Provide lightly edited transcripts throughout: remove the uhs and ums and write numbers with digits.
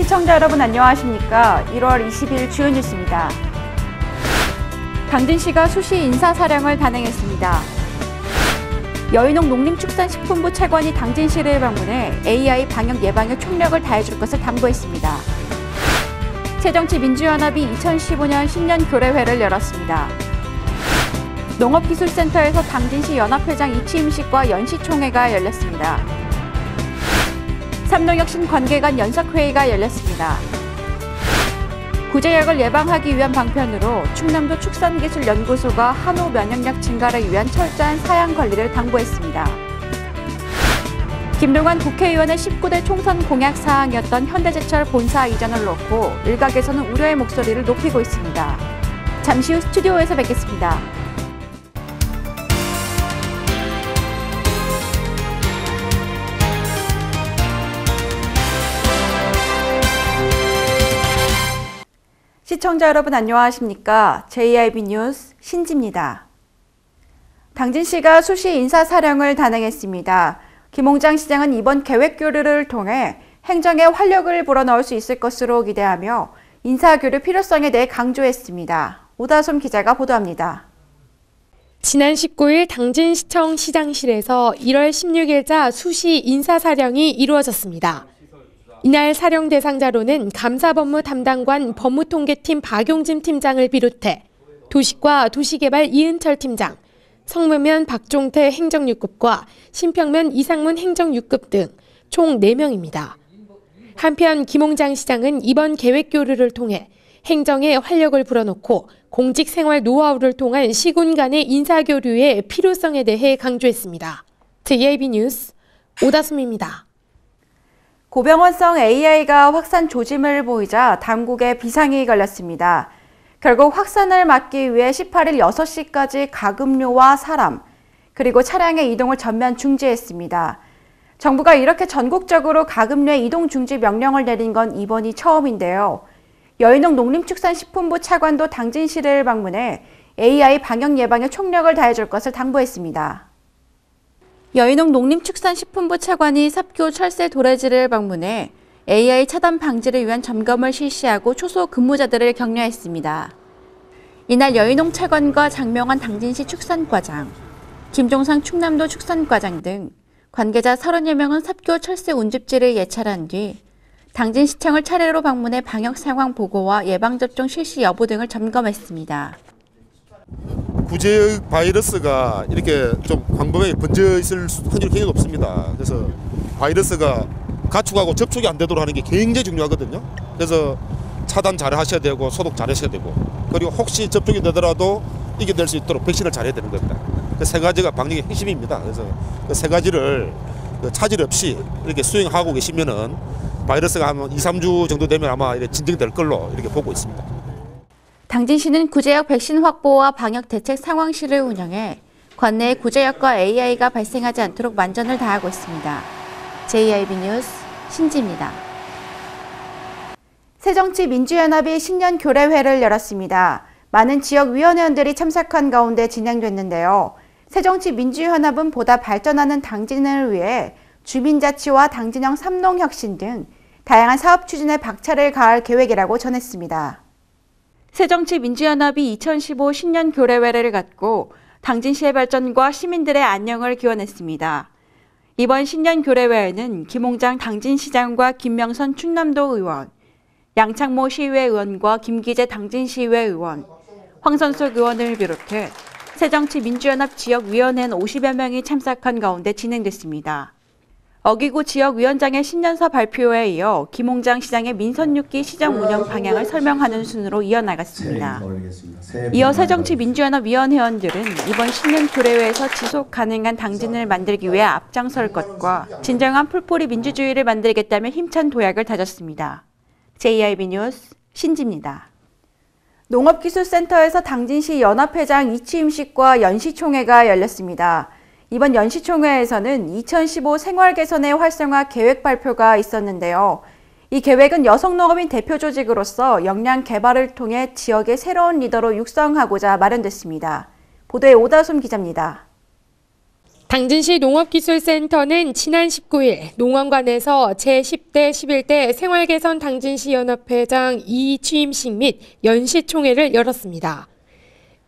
시청자 여러분 안녕하십니까? 1월 20일 주요 뉴스입니다. 당진시가 수시 인사사령을 단행했습니다. 여인홍 농림축산식품부 차관이 당진시를 방문해 AI 방역 예방에 총력을 다해줄 것을 당부했습니다. 새정치민주연합이 2015년 신년교례회를 열었습니다. 농업기술센터에서 당진시 연합회장 이취임식과 연시총회가 열렸습니다. 삼농혁신 관계간 연석회의가 열렸습니다. 구제약을 예방하기 위한 방편으로 충남도 축산기술연구소가 한우 면역력 증가를 위한 철저한 사양 관리를 당부했습니다. 김동완 국회의원의 19대 총선 공약 사항이었던 현대제철 본사 이전을 놓고 일각에서는 우려의 목소리를 높이고 있습니다. 잠시 후 스튜디오에서 뵙겠습니다. 시청자 여러분 안녕하십니까? JIB 뉴스 신지입니다. 당진시가 수시 인사사령을 단행했습니다. 김홍장 시장은 이번 계획교류를 통해 행정에 활력을 불어넣을 수 있을 것으로 기대하며 인사교류 필요성에 대해 강조했습니다. 오다솜 기자가 보도합니다. 지난 19일 당진시청 시장실에서 1월 16일자 수시 인사사령이 이루어졌습니다. 이날 사령 대상자로는 감사법무 담당관 법무통계팀 박용진 팀장을 비롯해 도시과 도시개발 이은철 팀장, 성무면 박종태 행정6급과 신평면 이상문 행정6급 등 총 4명입니다. 한편 김홍장 시장은 이번 계획교류를 통해 행정에 활력을 불어넣고 공직생활 노하우를 통한 시군 간의 인사교류의 필요성에 대해 강조했습니다. JIB 뉴스 오다솜입니다. 고병원성 AI가 확산 조짐을 보이자 당국에 비상이 걸렸습니다. 결국 확산을 막기 위해 18일 6시까지 가급료와 사람, 그리고 차량의 이동을 전면 중지했습니다. 정부가 이렇게 전국적으로 가급류의 이동 중지 명령을 내린 건 이번이 처음인데요. 여인홍 농림축산식품부 차관도 당진시를 방문해 AI 방역 예방에 총력을 다해줄 것을 당부했습니다. 여인홍 농림축산식품부 차관이 삽교 철새 도래지를 방문해 AI 차단 방지를 위한 점검을 실시하고 초소 근무자들을 격려했습니다. 이날 여인홍 차관과 장명환 당진시 축산과장, 김종상 충남도 축산과장 등 관계자 30여 명은 삽교 철새 운집지를 예찰한 뒤 당진시청을 차례로 방문해 방역 상황 보고와 예방접종 실시 여부 등을 점검했습니다. 구제의 바이러스가 이렇게 좀 광범위하게 번져 있을 확률이 굉장히 높습니다. 그래서 바이러스가 가축하고 접촉이 안 되도록 하는 게 굉장히 중요하거든요. 그래서 차단 잘 하셔야 되고 소독 잘 하셔야 되고, 그리고 혹시 접촉이 되더라도 이겨낼 수 있도록 백신을 잘 해야 되는 겁니다. 그 세 가지가 방역의 핵심입니다. 그래서 그 세 가지를 차질 없이 이렇게 수행하고 계시면은 바이러스가 한 2-3주 정도 되면 아마 이렇게 진정될 걸로 이렇게 보고 있습니다. 당진시는 구제역 백신 확보와 방역 대책 상황실을 운영해 관내에 구제역과 AI가 발생하지 않도록 만전을 다하고 있습니다. JIB 뉴스 신지입니다. 새정치민주연합이 신년교례회를 열었습니다. 많은 지역위원회원들이 참석한 가운데 진행됐는데요. 새정치민주연합은 보다 발전하는 당진을 위해 주민자치와 당진형 삼농혁신 등 다양한 사업 추진에 박차를 가할 계획이라고 전했습니다. 새정치민주연합이 2015 신년교례회를 갖고 당진시의 발전과 시민들의 안녕을 기원했습니다. 이번 신년교례회에는 김홍장 당진시장과 김명선 충남도 의원, 양창모 시의회 의원과 김기재 당진시의회 의원, 황선숙 의원을 비롯해 새정치민주연합 지역위원회는 50여 명이 참석한 가운데 진행됐습니다. 어기구 지역위원장의 신년서 발표에 이어 김홍장 시장의 민선 6기 시정 운영 방향을 설명하는 순으로 이어나갔습니다. 이어 새정치민주연합 위원회원들은 이번 신년교례회에서 지속 가능한 당진을 만들기 위해 앞장설 것과 진정한 풀뿌리 민주주의를 만들겠다며 힘찬 도약을 다졌습니다. JIB 뉴스 신지입니다. 농업기술센터에서 당진시 연합회장 이취임식과 연시총회가 열렸습니다. 이번 연시총회에서는 2015 생활개선의 활성화 계획 발표가 있었는데요. 이 계획은 여성농업인 대표조직으로서 역량 개발을 통해 지역의 새로운 리더로 육성하고자 마련됐습니다. 보도에 오다솜 기자입니다. 당진시 농업기술센터는 지난 19일 농원관에서 제10대 11대 생활개선 당진시 연합회장 2기 취임식 및 연시총회를 열었습니다.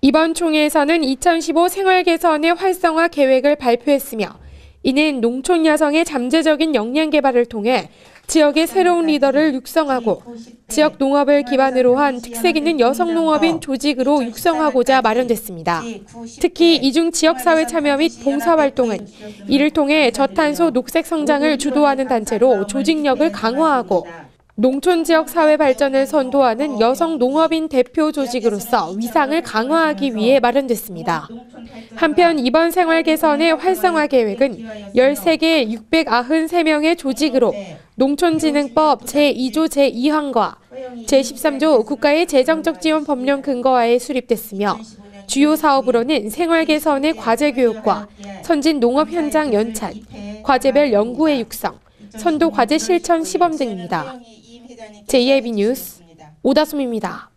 이번 총회에서는 2015 생활개선의 활성화 계획을 발표했으며 이는 농촌 여성의 잠재적인 역량 개발을 통해 지역의 새로운 리더를 육성하고 지역 농업을 기반으로 한 특색 있는 여성 농업인 조직으로 육성하고자 마련됐습니다. 특히 이중 지역사회 참여 및 봉사활동은 이를 통해 저탄소 녹색 성장을 주도하는 단체로 조직력을 강화하고 농촌 지역 사회 발전을 선도하는 여성 농업인 대표 조직으로서 위상을 강화하기 위해 마련됐습니다. 한편 이번 생활 개선의 활성화 계획은 13개 693명의 조직으로 농촌진흥법 제2조 제2항과 제13조 국가의 재정적 지원 법령 근거하에 수립됐으며 주요 사업으로는 생활 개선의 과제 교육과 선진 농업 현장 연찬, 과제별 연구의 육성, 선도 과제 실천 시범 등입니다. JIB 뉴스 오다솜입니다.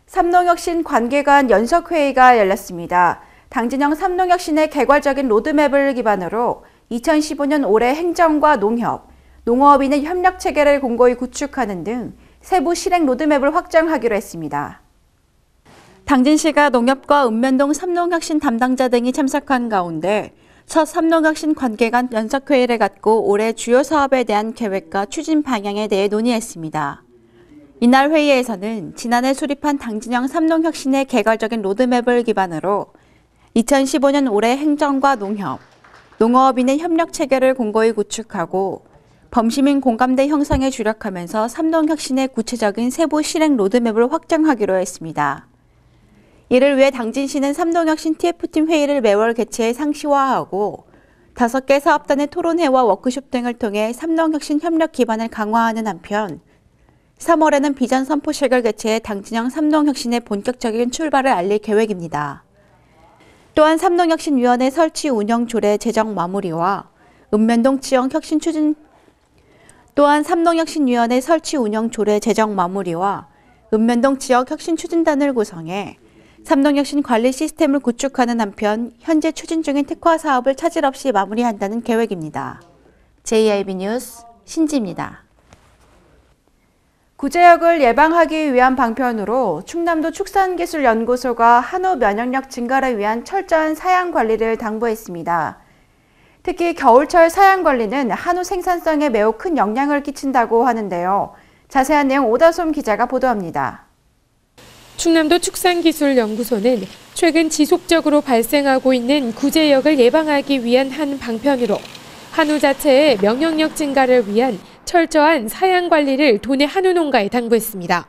삼농혁신 관계간 연석회의가 열렸습니다. 당진형 삼농혁신의 개괄적인 로드맵을 기반으로 2015년 올해 행정과 농협, 농어업인의 협력체계를 공고히 구축하는 등 세부 실행 로드맵을 확정하기로 했습니다. 당진시가 농협과 읍면동 삼농혁신 담당자 등이 참석한 가운데 첫 삼농혁신 관계간 연석회의를 갖고 올해 주요 사업에 대한 계획과 추진 방향에 대해 논의했습니다. 이날 회의에서는 지난해 수립한 당진형 삼농혁신의 개괄적인 로드맵을 기반으로 2015년 올해 행정과 농협, 농어업인의 협력체계를 공고히 구축하고 범시민 공감대 형성에 주력하면서 삼농혁신의 구체적인 세부 실행 로드맵을 확정하기로 했습니다. 이를 위해 당진시는 삼농혁신 TF팀 회의를 매월 개최해 상시화하고 5개 사업단의 토론회와 워크숍 등을 통해 삼농혁신 협력 기반을 강화하는 한편 3월에는 비전 선포식을 개최해 당진형 삼농혁신의 본격적인 출발을 알릴 계획입니다. 또한 삼농혁신위원회 설치 운영 조례 제정 마무리와 읍면동 지역 혁신 추진 추진단을 구성해 삼농혁신 관리 시스템을 구축하는 한편 현재 추진 중인 특화 사업을 차질 없이 마무리한다는 계획입니다. JIB 뉴스 신지입니다. 구제역을 예방하기 위한 방편으로 충남도 축산기술연구소가 한우 면역력 증가를 위한 철저한 사양 관리를 당부했습니다. 특히 겨울철 사양 관리는 한우 생산성에 매우 큰 영향을 끼친다고 하는데요. 자세한 내용 오다솜 기자가 보도합니다. 충남도 축산기술연구소는 최근 지속적으로 발생하고 있는 구제역을 예방하기 위한 한 방편으로 한우 자체의 면역력 증가를 위한 철저한 사양 관리를 도내 한우 농가에 당부했습니다.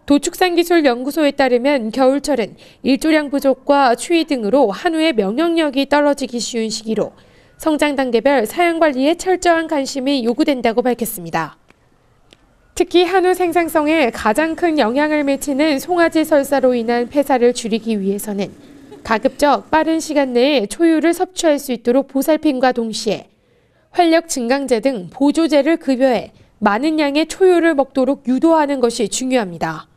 도축산기술연구소에 따르면 겨울철은 일조량 부족과 추위 등으로 한우의 면역력이 떨어지기 쉬운 시기로 성장 단계별 사양 관리에 철저한 관심이 요구된다고 밝혔습니다. 특히 한우 생산성에 가장 큰 영향을 미치는 송아지 설사로 인한 폐사를 줄이기 위해서는 가급적 빠른 시간 내에 초유를 섭취할 수 있도록 보살핌과 동시에 활력 증강제 등 보조제를 급여해 많은 양의 초유를 먹도록 유도하는 것이 중요합니다.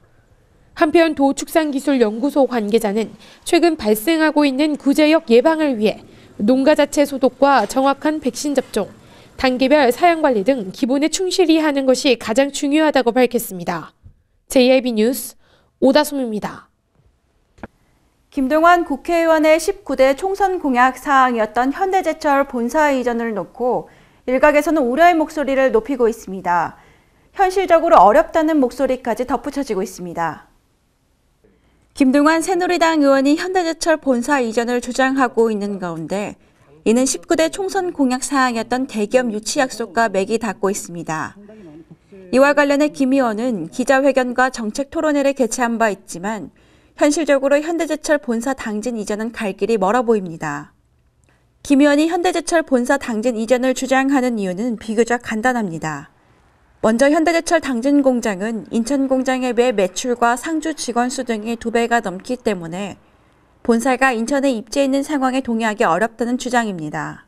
한편 도축산기술연구소 관계자는 최근 발생하고 있는 구제역 예방을 위해 농가 자체 소독과 정확한 백신 접종, 단계별 사양 관리 등 기본에 충실히 하는 것이 가장 중요하다고 밝혔습니다. JIB 뉴스 오다솜입니다. 김동완 국회의원의 19대 총선 공약 사항이었던 현대제철 본사 이전을 놓고 일각에서는 우려의 목소리를 높이고 있습니다. 현실적으로 어렵다는 목소리까지 덧붙여지고 있습니다. 김동완 새누리당 의원이 현대제철 본사 이전을 주장하고 있는 가운데 이는 19대 총선 공약 사항이었던 대기업 유치 약속과 맥이 닿고 있습니다. 이와 관련해 김 의원은 기자회견과 정책 토론회를 개최한 바 있지만 현실적으로 현대제철 본사 당진 이전은 갈 길이 멀어 보입니다. 김 의원이 현대제철 본사 당진 이전을 주장하는 이유는 비교적 간단합니다. 먼저 현대제철 당진 공장은 인천 공장에 비해 매출과 상주 직원 수 등이 2배가 넘기 때문에 본사가 인천에 입지해 있는 상황에 동의하기 어렵다는 주장입니다.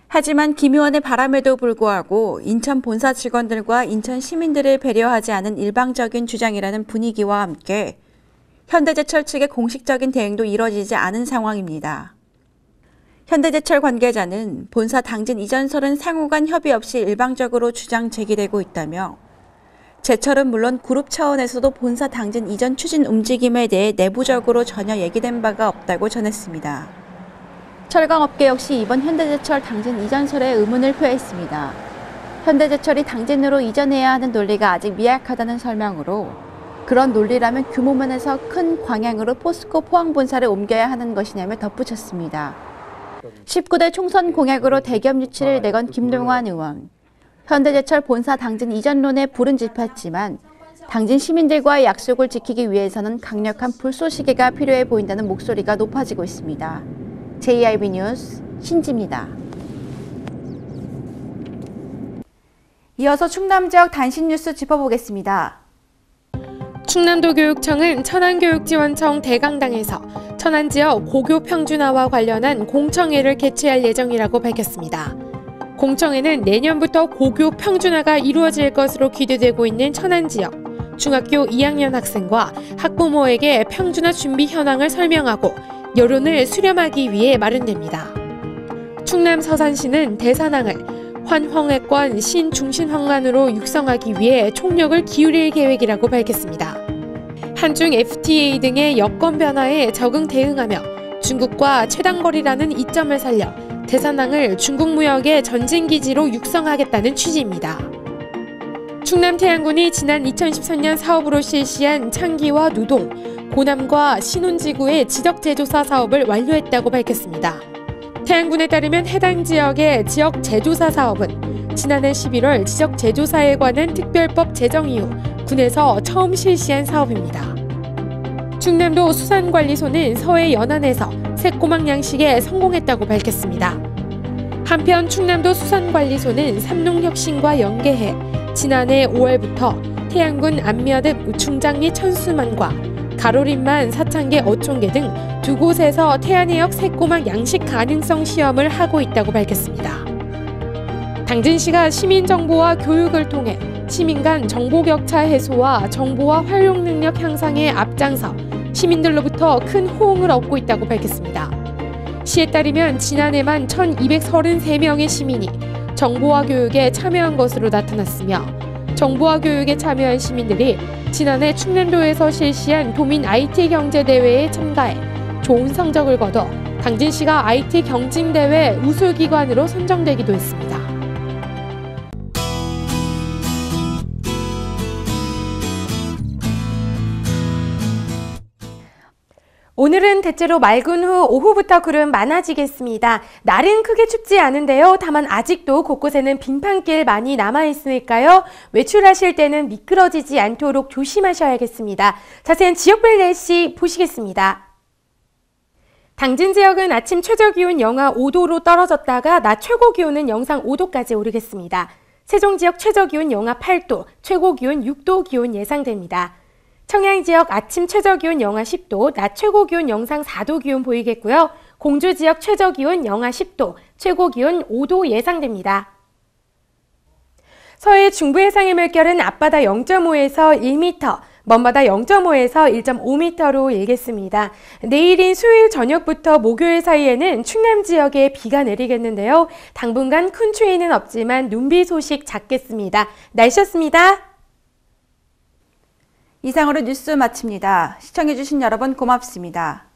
하지만 김 의원의 바람에도 불구하고 인천 본사 직원들과 인천 시민들을 배려하지 않은 일방적인 주장이라는 분위기와 함께 현대제철 측의 공식적인 대응도 이뤄지지 않은 상황입니다. 현대제철 관계자는 본사 당진 이전설은 상호 간 협의 없이 일방적으로 주장 제기되고 있다며 제철은 물론 그룹 차원에서도 본사 당진 이전 추진 움직임에 대해 내부적으로 전혀 얘기된 바가 없다고 전했습니다. 철강업계 역시 이번 현대제철 당진 이전설에 의문을 표했습니다. 현대제철이 당진으로 이전해야 하는 논리가 아직 미약하다는 설명으로 그런 논리라면 규모면에서 큰 광양으로 포스코 포항본사를 옮겨야 하는 것이냐며 덧붙였습니다. 19대 총선 공약으로 대기업 유치를 내건 김동완 의원. 현대제철 본사 당진 이전론에 불은 지폈지만 당진 시민들과의 약속을 지키기 위해서는 강력한 불쏘시개가 필요해 보인다는 목소리가 높아지고 있습니다. JIB 뉴스 신지입니다. 이어서 충남 지역 단신 뉴스 짚어보겠습니다. 충남도교육청은 천안교육지원청 대강당에서 천안 지역 고교 평준화와 관련한 공청회를 개최할 예정이라고 밝혔습니다. 공청회는 내년부터 고교 평준화가 이루어질 것으로 기대되고 있는 천안 지역 중학교 2학년 학생과 학부모에게 평준화 준비 현황을 설명하고 여론을 수렴하기 위해 마련됩니다. 충남 서산시는 대산항을 환황회권 신중심황만으로 육성하기 위해 총력을 기울일 계획이라고 밝혔습니다. 한중 FTA 등의 여건 변화에 적응 대응하며 중국과 최단거리라는 이점을 살려 대산항을 중국 무역의 전진기지로 육성하겠다는 취지입니다. 충남 태안군이 지난 2013년 사업으로 실시한 창기와 누동, 고남과 신혼지구의 지적재조사 사업을 완료했다고 밝혔습니다. 태안군에 따르면 해당 지역의 지역재조사 사업은 지난해 11월 지적재조사에 관한 특별법 제정 이후 군에서 처음 실시한 사업입니다. 충남도 수산관리소는 서해 연안에서 새꼬막 양식에 성공했다고 밝혔습니다. 한편 충남도 수산관리소는 삼농혁신과 연계해 지난해 5월부터 태안군 안면읍 우충장리 천수만과 가로림만 사창계 어촌계 등 두 곳에서 태안해역 새꼬막 양식 가능성 시험을 하고 있다고 밝혔습니다. 당진시가 시민정보와 교육을 통해 시민 간 정보 격차 해소와 정보와 활용 능력 향상에 앞장서 시민들로부터 큰 호응을 얻고 있다고 밝혔습니다. 시에 따르면 지난해만 1,233명의 시민이 정보화 교육에 참여한 것으로 나타났으며 정보화 교육에 참여한 시민들이 지난해 충남도에서 실시한 도민 IT 경제대회에 참가해 좋은 성적을 거둬 당진시가 IT 경진대회 우수기관으로 선정되기도 했습니다. 오늘은 대체로 맑은 후 오후부터 구름 많아지겠습니다. 날은 크게 춥지 않은데요. 다만 아직도 곳곳에는 빙판길 많이 남아있으니까요. 외출하실 때는 미끄러지지 않도록 조심하셔야겠습니다. 자세한 지역별 날씨 보시겠습니다. 당진 지역은 아침 최저기온 영하 5도로 떨어졌다가 낮 최고기온은 영상 5도까지 오르겠습니다. 세종 지역 최저기온 영하 8도, 최고기온 6도 기온 예상됩니다. 청양 지역 아침 최저기온 영하 10도, 낮 최고기온 영상 4도 기온 보이겠고요. 공주 지역 최저기온 영하 10도, 최고기온 5도 예상됩니다. 서해 중부 해상의 물결은 앞바다 0.5에서 1m, 먼바다 0.5에서 1.5m로 일겠습니다. 내일인 수요일 저녁부터 목요일 사이에는 충남 지역에 비가 내리겠는데요. 당분간 큰 추위는 없지만 눈비 소식 작겠습니다. 날씨였습니다. 이상으로 뉴스 마칩니다. 시청해주신 여러분 고맙습니다.